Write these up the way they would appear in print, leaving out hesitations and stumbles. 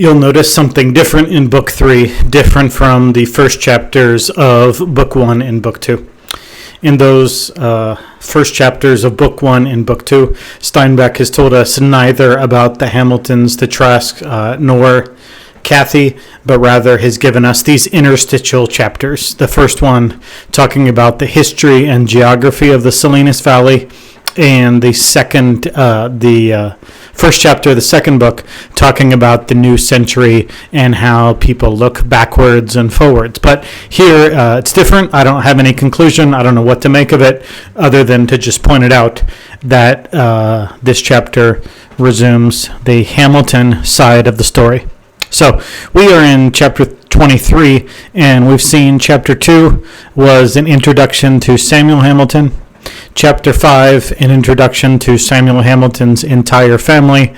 You'll notice something different in Book 3, different from the first chapters of Book 1 and Book 2. In those first chapters of Book 1 and Book 2, Steinbeck has told us neither about the Hamiltons, the Trask, nor Kathy, but rather has given us these interstitial chapters. The first one talking about the history and geography of the Salinas Valley, and the first chapter of the second book talking about the new century and how people look backwards and forwards. But here it's different. I don't have any conclusion. I don't know what to make of it other than to just point it out that this chapter resumes the Hamilton side of the story. So we are in chapter 23, and we've seen chapter 2 was an introduction to Samuel Hamilton. Chapter 5, an introduction to Samuel Hamilton's entire family,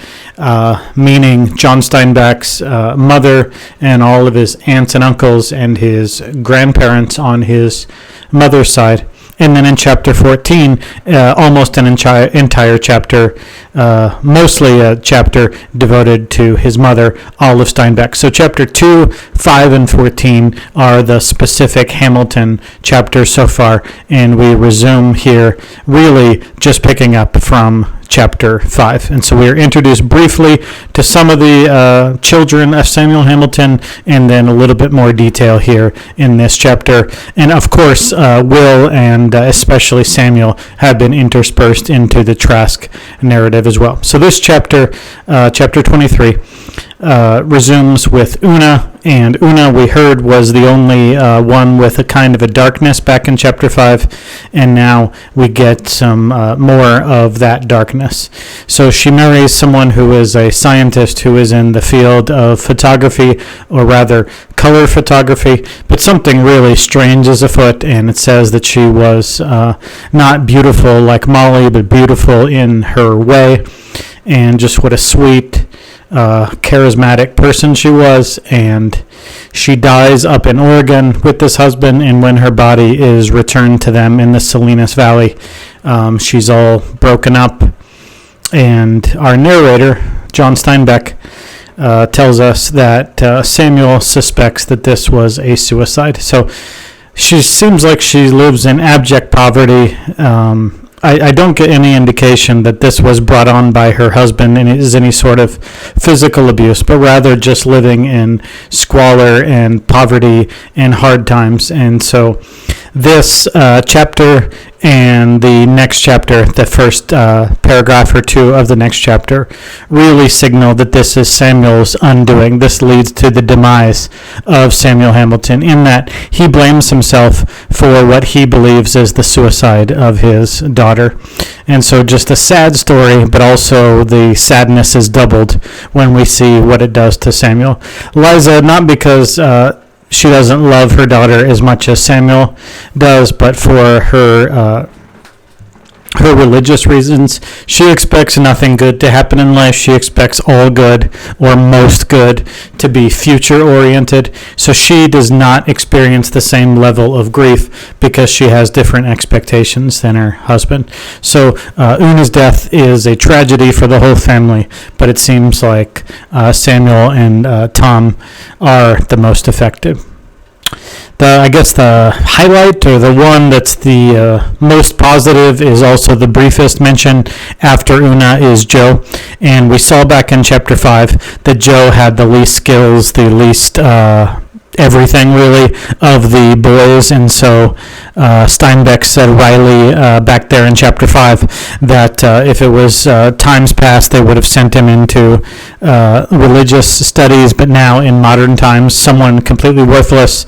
meaning John Steinbeck's mother and all of his aunts and uncles and his grandparents on his mother's side. And then in chapter 14, almost an entire chapter, mostly a chapter devoted to his mother, Olive Steinbeck. So chapter 2, 5, and 14 are the specific Hamilton chapters so far, and we resume here really just picking up from chapter 5. And so we are introduced briefly to some of the children of Samuel Hamilton, and then a little bit more detail here in this chapter. And of course, Will and especially Samuel have been interspersed into the Trask narrative as well. So this chapter, chapter 23, resumes with Una, and Una, we heard, was the only one with a kind of a darkness back in chapter 5, and now we get some more of that darkness. So she marries someone who is a scientist who is in the field of photography, or rather color photography, but something really strange is afoot, and it says that she was not beautiful like Molly, but beautiful in her way, and just what a sweet, charismatic person she was. And she dies up in Oregon with this husband, and when her body is returned to them in the Salinas Valley, she's all broken up, and our narrator, John Steinbeck, tells us that Samuel suspects that this was a suicide. So she seems like she lives in abject poverty. I don't get any indication that this was brought on by her husband and is any sort of physical abuse, but rather just living in squalor and poverty and hard times. And so this chapter and the next chapter, the first paragraph or two of the next chapter, really signal that this is Samuel's undoing. This leads to the demise of Samuel Hamilton, in that he blames himself for what he believes is the suicide of his daughter. And so just a sad story, but also the sadness is doubled when we see what it does to Samuel. Liza, not because she doesn't love her daughter as much as Samuel does, but for her religious reasons. She expects nothing good to happen in life. She expects all good, or most good, to be future-oriented. So she does not experience the same level of grief because she has different expectations than her husband. So Una's death is a tragedy for the whole family, but it seems like Samuel and Tom are the most affected. I guess the highlight, or the one that's the most positive, is also the briefest mention after Una is Joe. And we saw back in chapter 5 that Joe had the least skills, the least everything really of the boys, and so Steinbeck said Riley back there in chapter 5 that if it was times past, they would have sent him into religious studies, but now in modern times, someone completely worthless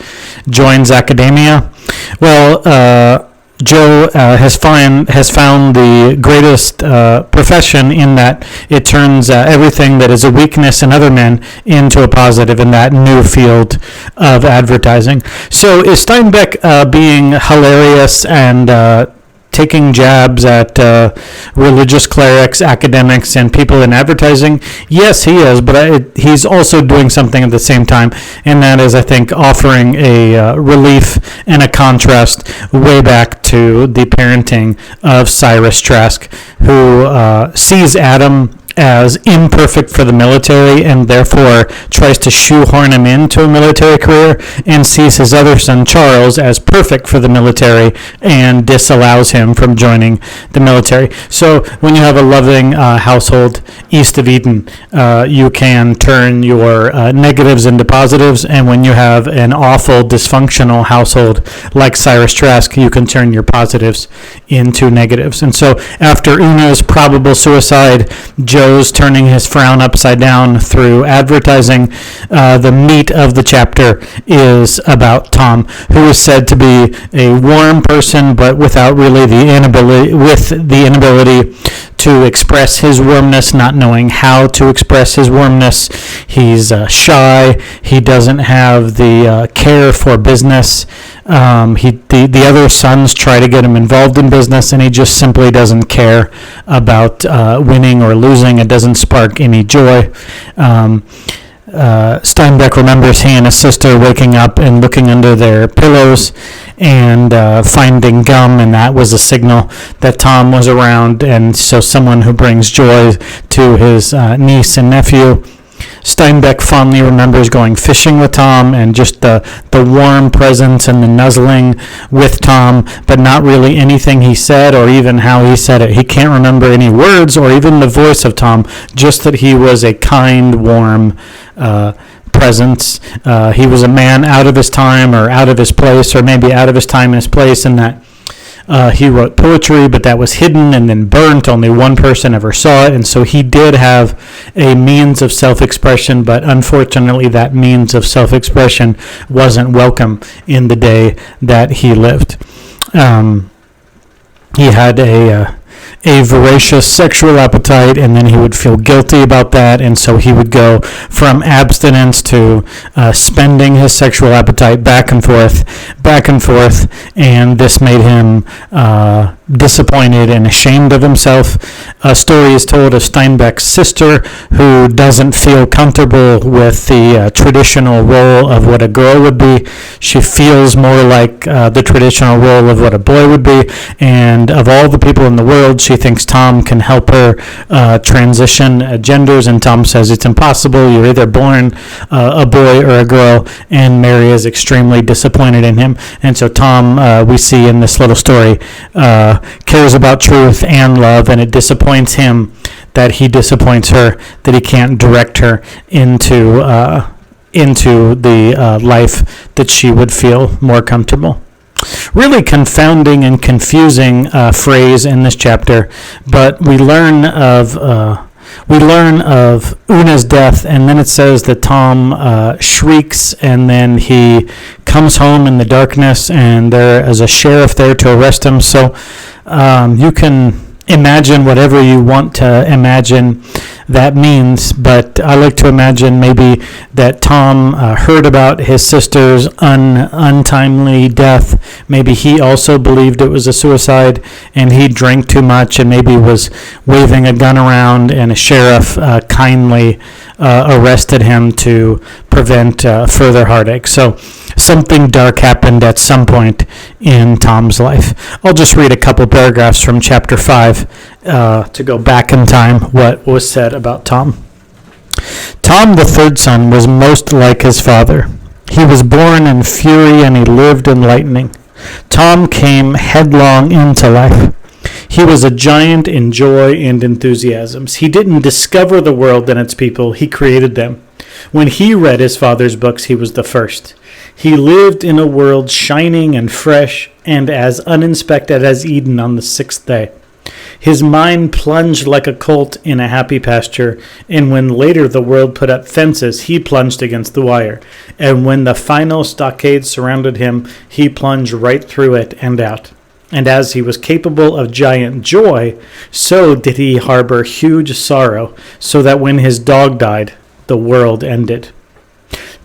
joins academia. Well, Joe has found the greatest profession, in that it turns everything that is a weakness in other men into a positive in that new field of advertising. So is Steinbeck being hilarious and taking jabs at religious clerics, academics, and people in advertising? Yes, he is, but he's also doing something at the same time, and that is, I think, offering a relief and a contrast way back to the parenting of Cyrus Trask, who sees Adam as imperfect for the military and therefore tries to shoehorn him into a military career, and sees his other son Charles as perfect for the military and disallows him from joining the military. So when you have a loving household east of Eden, you can turn your negatives into positives, and when you have an awful dysfunctional household like Cyrus Trask, you can turn your positives into negatives. And so after Una's probable suicide, Joe's turning his frown upside down through advertising. The meat of the chapter is about Tom, who is said to be a warm person, but without really the inability to express his warmness, not knowing how to express his warmness. He's shy. He doesn't have the care for business. The other sons try to get him involved in business, and he just simply doesn't care about winning or losing. It doesn't spark any joy. Steinbeck remembers he and his sister waking up and looking under their pillows and finding gum, and that was a signal that Tom was around, and so someone who brings joy to his niece and nephew. Steinbeck fondly remembers going fishing with Tom and just the warm presence and the nuzzling with Tom, but not really anything he said or even how he said it. He can't remember any words or even the voice of Tom, just that he was a kind, warm presence. He was a man out of his time or out of his place, or maybe out of his time and his place, in that he wrote poetry, but that was hidden and then burnt. Only one person ever saw it, and so he did have a means of self-expression, but unfortunately that means of self-expression wasn't welcome in the day that he lived. He had a voracious sexual appetite, and then he would feel guilty about that, and so he would go from abstinence to spending his sexual appetite back and forth, and this made him disappointed and ashamed of himself. A story is told of Steinbeck's sister, who doesn't feel comfortable with the traditional role of what a girl would be. She feels more like the traditional role of what a boy would be, and of all the people in the world, she thinks Tom can help her transition genders, and Tom says it's impossible. You're either born a boy or a girl, and Mary is extremely disappointed in him. And so Tom, we see in this little story, cares about truth and love, and it disappoints him that he disappoints her, that he can't direct her into the life that she would feel more comfortable. Really confounding and confusing phrase in this chapter, but we learn of Una's death, and then it says that Tom shrieks, and then he comes home in the darkness, and there is a sheriff there to arrest him. So you can imagine whatever you want to imagine that means, but I like to imagine maybe that Tom heard about his sister's untimely death. Maybe he also believed it was a suicide, and he drank too much and maybe was waving a gun around, and a sheriff kindly arrested him to prevent further heartache. So something dark happened at some point in Tom's life. I'll just read a couple paragraphs from chapter 5 to go back in time what was said about Tom. Tom, the third son, was most like his father. He was born in fury, and he lived in lightning. Tom came headlong into life. He was a giant in joy and enthusiasms. He didn't discover the world and its people. He created them. When he read his father's books, he was the first. He lived in a world shining and fresh and as uninspected as Eden on the sixth day. His mind plunged like a colt in a happy pasture, and when later the world put up fences, he plunged against the wire. And when the final stockade surrounded him, he plunged right through it and out. And as he was capable of giant joy, so did he harbor huge sorrow, so that when his dog died, the world ended.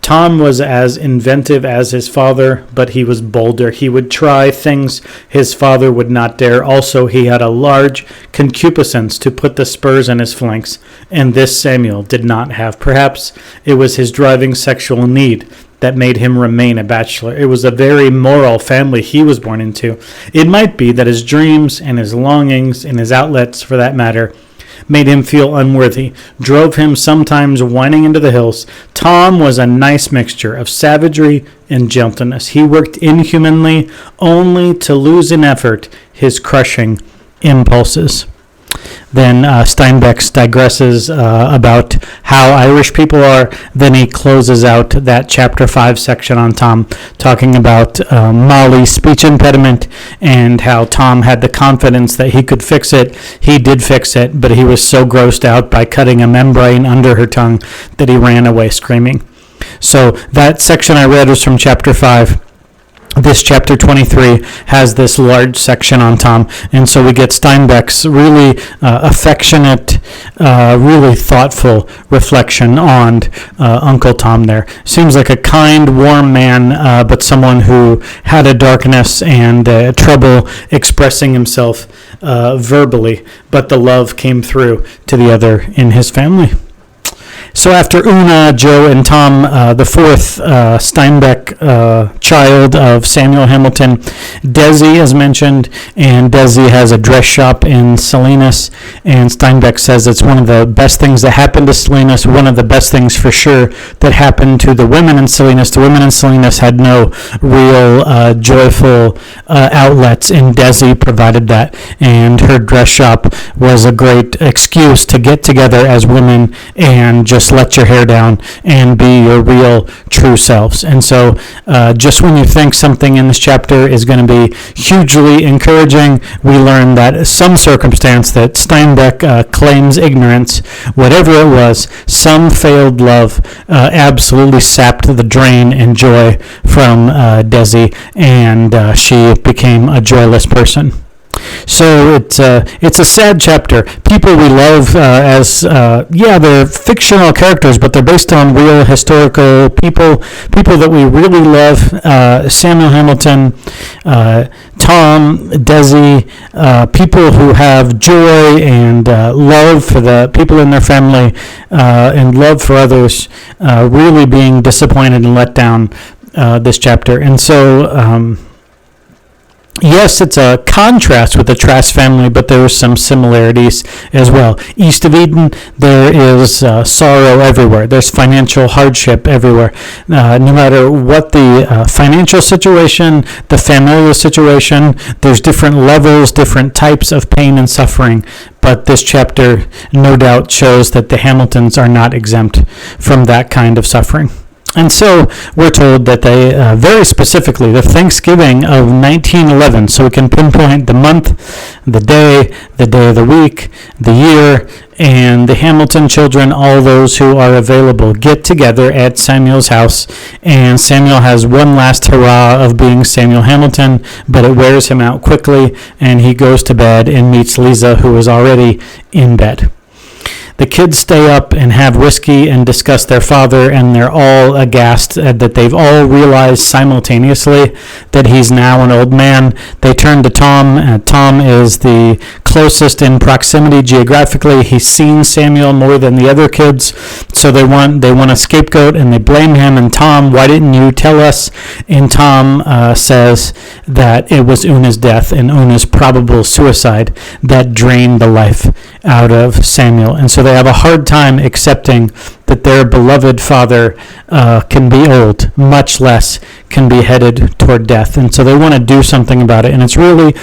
Tom was as inventive as his father, but he was bolder. He would try things his father would not dare. Also, he had a large concupiscence to put the spurs in his flanks, and this Samuel did not have. Perhaps it was his driving sexual need that made him remain a bachelor. It was a very moral family he was born into. It might be that his dreams and his longings and his outlets, for that matter, made him feel unworthy, drove him sometimes whining into the hills. Tom was a nice mixture of savagery and gentleness. He worked inhumanly only to lose in effort his crushing impulses. Then Steinbeck digresses about how Irish people are. Then he closes out that chapter 5 section on Tom, talking about Molly's speech impediment and how Tom had the confidence that he could fix it. He did fix it, but he was so grossed out by cutting a membrane under her tongue that he ran away screaming. So that section I read was from chapter 5. This chapter 23 has this large section on Tom, and so we get Steinbeck's really affectionate, really thoughtful reflection on Uncle Tom there. Seems like a kind, warm man, but someone who had a darkness and trouble expressing himself verbally, but the love came through to the other in his family. So after Una, Joe, and Tom, the fourth Steinbeck child of Samuel Hamilton, Desi is mentioned, and Desi has a dress shop in Salinas, and Steinbeck says it's one of the best things that happened to Salinas, one of the best things for sure that happened to the women in Salinas. The women in Salinas had no real joyful outlets, and Desi provided that, and her dress shop was a great excuse to get together as women and just let your hair down and be your real true selves. And so just when you think something in this chapter is going to be hugely encouraging, we learn that some circumstance that Steinbeck claims ignorance, whatever it was, some failed love absolutely sapped the drain and joy from Desi, and she became a joyless person. So it's a sad chapter. People we love they're fictional characters, but they're based on real historical people that we really love. Samuel Hamilton, Tom, Desi, people who have joy and love for the people in their family and love for others, really being disappointed and let down this chapter. And so yes, it's a contrast with the Trask family, but there are some similarities as well. East of Eden, there is sorrow everywhere. There's financial hardship everywhere. No matter what the financial situation, the familial situation, there's different levels, different types of pain and suffering. But this chapter, no doubt, shows that the Hamiltons are not exempt from that kind of suffering. And so we're told that they, very specifically, the Thanksgiving of 1911, so we can pinpoint the month, the day of the week, the year, and the Hamilton children, all those who are available, get together at Samuel's house, and Samuel has one last hurrah of being Samuel Hamilton, but it wears him out quickly, and he goes to bed and meets Lisa, who is already in bed. The kids stay up and have whiskey and discuss their father, and they're all aghast that they've all realized simultaneously that he's now an old man. They turn to Tom. Tom is the closest in proximity geographically. He's seen Samuel more than the other kids, so they want a scapegoat, and they blame him. And Tom, why didn't you tell us? And Tom says that it was Una's death and Una's probable suicide that drained the life out of Samuel. And so they have a hard time accepting that their beloved father can be old, much less can be headed toward death. And so they want to do something about it. And it's really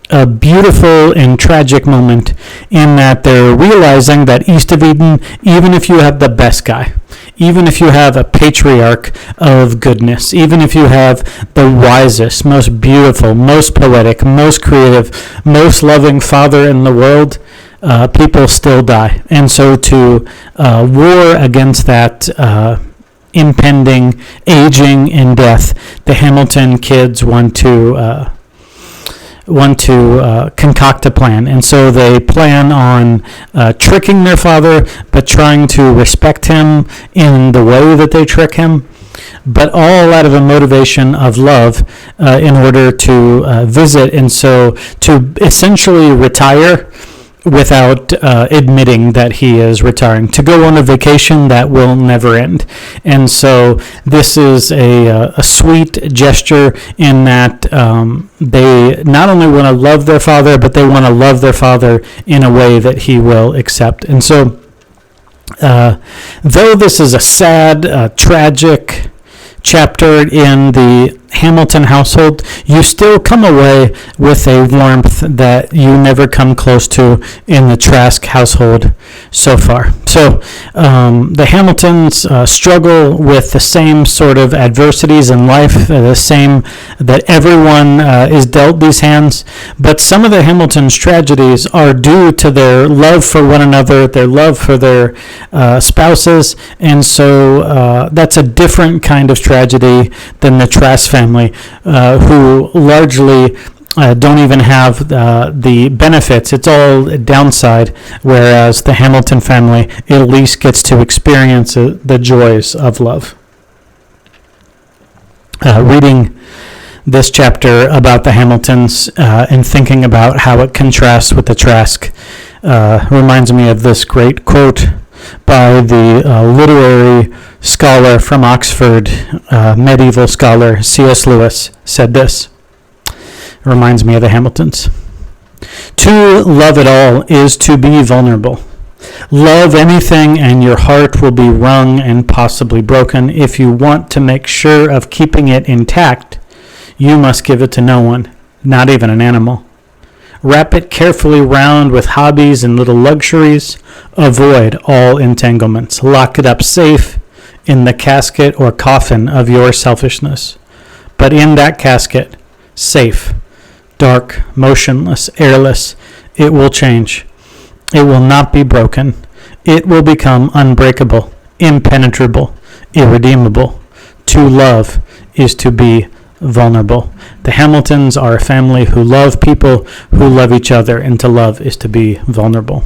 a beautiful and tragic moment in that they're realizing that East of Eden, even if you have the best guy, even if you have a patriarch of goodness, even if you have the wisest, most beautiful, most poetic, most creative, most loving father in the world, people still die. And so to war against that impending aging and death, the Hamilton kids want to concoct a plan. And so they plan on tricking their father, but trying to respect him in the way that they trick him, but all out of a motivation of love in order to visit. And so to essentially retire without admitting that he is retiring, to go on a vacation that will never end. And so this is a sweet gesture in that they not only want to love their father, but they want to love their father in a way that he will accept. And so though this is a sad, tragic chapter in the Hamilton household, you still come away with a warmth that you never come close to in the Trask household so far. So the Hamiltons struggle with the same sort of adversities in life, the same that everyone is dealt these hands, but some of the Hamiltons' tragedies are due to their love for one another, their love for their spouses, and so that's a different kind of tragedy than the Trask family, who largely don't even have the benefits. It's all downside, whereas the Hamilton family at least gets to experience the joys of love. Reading this chapter about the Hamiltons and thinking about how it contrasts with the Trask reminds me of this great quote by the literary scholar from Oxford, medieval scholar C.S. Lewis, said this. It reminds me of the Hamiltons. To love at all is to be vulnerable. Love anything and your heart will be wrung and possibly broken. If you want to make sure of keeping it intact, you must give it to no one, not even an animal. Wrap it carefully round with hobbies and little luxuries. Avoid all entanglements. Lock it up safe in the casket or coffin of your selfishness. But in that casket, safe, dark, motionless, airless, it will change. It will not be broken. It will become unbreakable, impenetrable, irredeemable. To love is to be vulnerable. The Hamiltons are a family who love people who love each other, and to love is to be vulnerable.